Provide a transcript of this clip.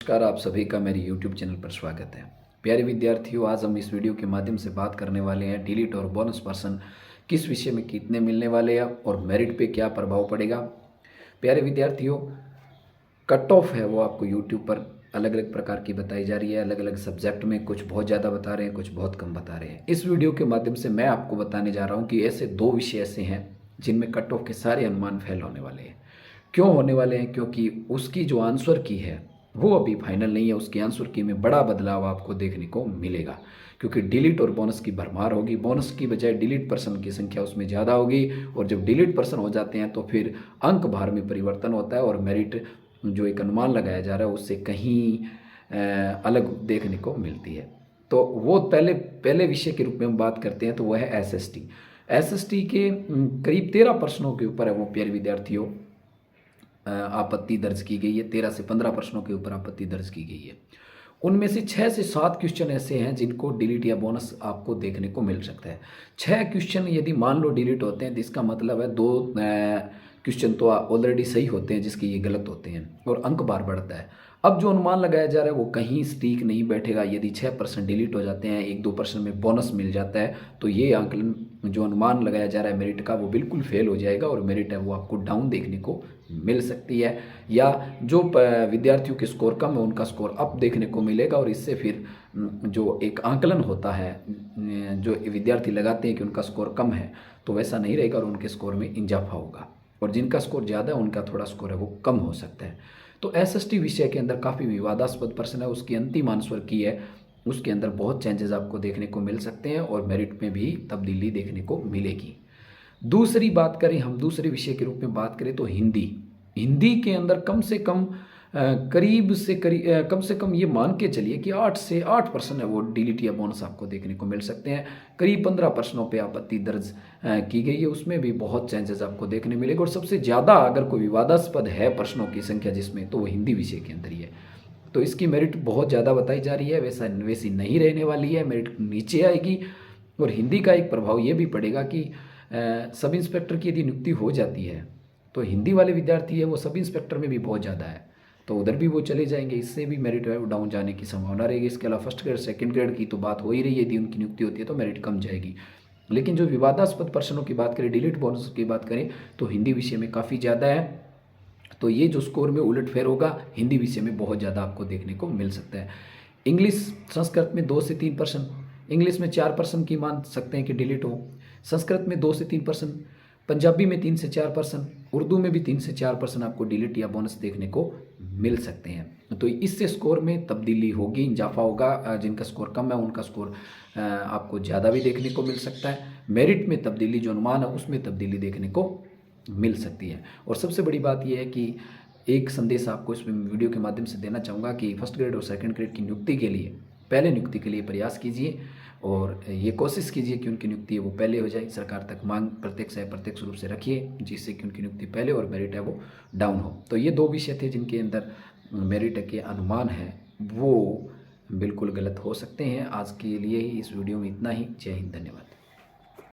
नमस्कार, आप सभी का मेरे YouTube चैनल पर स्वागत है। प्यारे विद्यार्थियों, आज हम इस वीडियो के माध्यम से बात करने वाले हैं डिलीट और बोनस पर्सन किस विषय में कितने मिलने वाले हैं और मेरिट पे क्या प्रभाव पड़ेगा। प्यारे विद्यार्थियों, कट ऑफ है वो आपको YouTube पर अलग अलग प्रकार की बताई जा रही है। अलग अलग सब्जेक्ट में कुछ बहुत ज़्यादा बता रहे हैं, कुछ बहुत कम बता रहे हैं। इस वीडियो के माध्यम से मैं आपको बताने जा रहा हूँ कि ऐसे दो विषय ऐसे हैं जिनमें कट ऑफ के सारे अनुमान फेल होने वाले हैं। क्यों होने वाले हैं? क्योंकि उसकी जो आंसर की है वो अभी फाइनल नहीं है। उसकी आंसर की में बड़ा बदलाव आपको देखने को मिलेगा, क्योंकि डिलीट और बोनस की भरमार होगी। बोनस की बजाय डिलीट पर्सन की संख्या उसमें ज़्यादा होगी, और जब डिलीट पर्सन हो जाते हैं तो फिर अंक भार में परिवर्तन होता है और मेरिट जो एक अनुमान लगाया जा रहा है उससे कहीं अलग देखने को मिलती है। तो वो पहले विषय के रूप में हम बात करते हैं, तो वह है एसएसटी। एसएसटी के करीब 13 प्रश्नों के ऊपर है वो प्यारे विद्यार्थियों आपत्ति दर्ज की गई है। 13 से 15 प्रश्नों के ऊपर आपत्ति दर्ज की गई है। उनमें से 6 से 7 क्वेश्चन ऐसे हैं जिनको डिलीट या बोनस आपको देखने को मिल सकता है। 6 क्वेश्चन यदि मान लो डिलीट होते हैं तो इसका मतलब है 2 क्वेश्चन तो ऑलरेडी सही होते हैं जिसके ये गलत होते हैं और अंक बार बढ़ता है। अब जो अनुमान लगाया जा रहा है वो कहीं सटीक नहीं बैठेगा। यदि 6% डिलीट हो जाते हैं, 1-2% में बोनस मिल जाता है, तो ये आंकलन जो अनुमान लगाया जा रहा है मेरिट का वो बिल्कुल फेल हो जाएगा और मेरिट है वो आपको डाउन देखने को मिल सकती है। या जो विद्यार्थियों के स्कोर कम है उनका स्कोर अप देखने को मिलेगा, और इससे फिर जो एक आंकलन होता है जो विद्यार्थी लगाते हैं कि उनका स्कोर कम है, तो वैसा नहीं रहेगा और उनके स्कोर में इजाफा होगा, और जिनका स्कोर ज़्यादा है उनका थोड़ा स्कोर है वो कम हो सकता है। तो एसएसटी विषय के अंदर काफ़ी विवादास्पद प्रश्न है। उसकी अंतिम आंसर की है उसके अंदर बहुत चेंजेस आपको देखने को मिल सकते हैं और मेरिट में भी तब्दीली देखने को मिलेगी। दूसरी बात करें, हम दूसरे विषय के रूप में बात करें तो हिंदी के अंदर कम से कम कम से कम ये मान के चलिए कि 8 से 8% है वो डिलीट या बोनस आपको देखने को मिल सकते हैं। करीब 15 प्रश्नों पे आपत्ति दर्ज की गई है, उसमें भी बहुत चेंजेस आपको देखने मिलेगा। और सबसे ज़्यादा अगर कोई विवादास्पद है प्रश्नों की संख्या जिसमें, तो वो हिंदी विषय के अंदर ही है। तो इसकी मेरिट बहुत ज़्यादा बताई जा रही है, वैसी नहीं रहने वाली है, मेरिट नीचे आएगी। और हिंदी का एक प्रभाव ये भी पड़ेगा कि सब इंस्पेक्टर की यदि नियुक्ति हो जाती है तो हिंदी वाले विद्यार्थी है वो सब इंस्पेक्टर में भी बहुत ज़्यादा है, तो उधर भी वो चले जाएंगे। इससे भी मेरिट डाउन जाने की संभावना रहेगी। इसके अलावा फर्स्ट ग्रेड सेकंड ग्रेड की तो बात हो ही रही है, यदि उनकी नियुक्ति होती है तो मेरिट कम जाएगी। लेकिन जो विवादास्पद प्रश्नों की बात करें, डिलीट बोनस की बात करें, तो हिंदी विषय में काफ़ी ज़्यादा है। तो ये जो स्कोर में उलटफेर होगा हिंदी विषय में बहुत ज़्यादा आपको देखने को मिल सकता है। इंग्लिश संस्कृत में 2 से 3%, इंग्लिश में 4% की मान सकते हैं कि डिलीट हो, संस्कृत में 2 से 3%, पंजाबी में 3 से 4%, उर्दू में भी 3 से 4% आपको डिलीट या बोनस देखने को मिल सकते हैं। तो इससे स्कोर में तब्दीली होगी, इजाफा होगा। जिनका स्कोर कम है उनका स्कोर आपको ज़्यादा भी देखने को मिल सकता है। मेरिट में तब्दीली जो अनुमान है उसमें तब्दीली देखने को मिल सकती है। और सबसे बड़ी बात यह है कि एक संदेश आपको इस वीडियो के माध्यम से देना चाहूँगा कि फर्स्ट ग्रेड और सेकंड ग्रेड की नियुक्ति के लिए, पहले नियुक्ति के लिए प्रयास कीजिए और ये कोशिश कीजिए कि उनकी नियुक्ति है वो पहले हो जाए। सरकार तक मांग प्रत्यक्ष या प्रत्यक्ष रूप से रखिए जिससे कि उनकी नियुक्ति पहले और मेरिट है वो डाउन हो। तो ये 2 विषय थे जिनके अंदर मेरिट के अनुमान है वो बिल्कुल गलत हो सकते हैं। आज के लिए ही इस वीडियो में इतना ही। जय हिंद, धन्यवाद।